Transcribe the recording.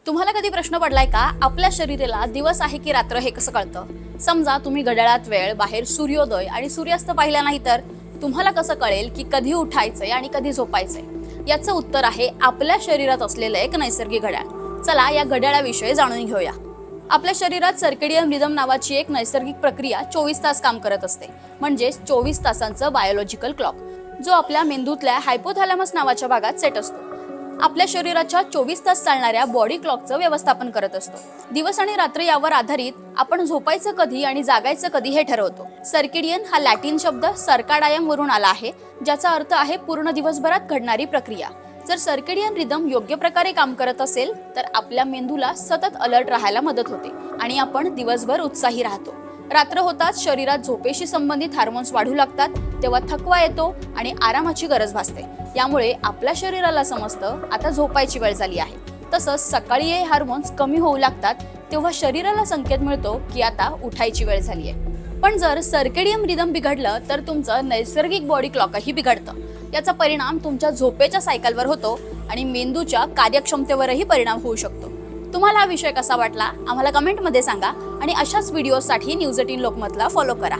तुम्हाला कधी प्रश्न पडलाय का, आपल्या शरीराला दिवस आहे की रात्र हे कसं कळतं? समजा तुम्ही घड्याळात वेळ, बाहेर सूर्योदय आणि सूर्यास्त पाहिला नाही तर तुम्हाला कसं कळेल की कधी उठायचंय आणि कधी झोपायचंय? याचं उत्तर आहे आपल्या शरीरात असलेलं एक नैसर्गिक घड्याळ. चला या घड्याळाविषयी जाणून घेऊया. आपल्या शरीरात सर्केडियन रिदम नावाची एक नैसर्गिक प्रक्रिया 24 तास काम करत असते, म्हणजे 24 तासांचं बायोलॉजिकल क्लॉक, जो आपल्या मेंदूतल्या हायपोथॅलॅमस नावाच्या भागात सेट असतो. आपल्या शरीराच्या 24 तास चालणाऱ्या बॉडी क्लॉकचं व्यवस्थापन करत असतो. दिवस आणि रात्र यावर आधारित आपण झोपायचं कधी आणि जागायचं कधी हे ठरवतो. सर्केडियन हा लॅटिन शब्द सर्काडायम वरून आला आहे, ज्याचा अर्थ आहे पूर्ण दिवसभरात घडणारी प्रक्रिया. जर सर्केडियन रिदम योग्य प्रकारे काम करत असेल तर आपल्या मेंदूला सतत अलर्ट राहायला मदत होते आणि आपण दिवसभर उत्साही राहतो. रात्र होताच शरीरात झोपेशी संबंधित हार्मोन्स वाढू लागतात, तेव्हा थकवा येतो आणि आरामाची गरज भासते. यामुळे आपल्या शरीराला समजतं आता झोपायची वेळ झाली आहे. तसंच सकाळी हे हार्मोन्स कमी होऊ लागतात, तेव्हा शरीराला संकेत मिळतो की आता उठायची वेळ झाली आहे. पण जर सर्केडियन रिदम बिघडलं तर तुमचं नैसर्गिक बॉडी क्लॉकही बिघडतं. याचा परिणाम तुमच्या झोपेच्या सायकलवर होतो आणि मेंदूच्या कार्यक्षमतेवरही परिणाम होऊ शकतो. तुम्हाला हा विषय कसा वाटला आम्हाला कमेंटमध्ये सांगा आणि अशाच व्हिडिओसाठी न्यूज 18 लोकमतला फॉलो करा.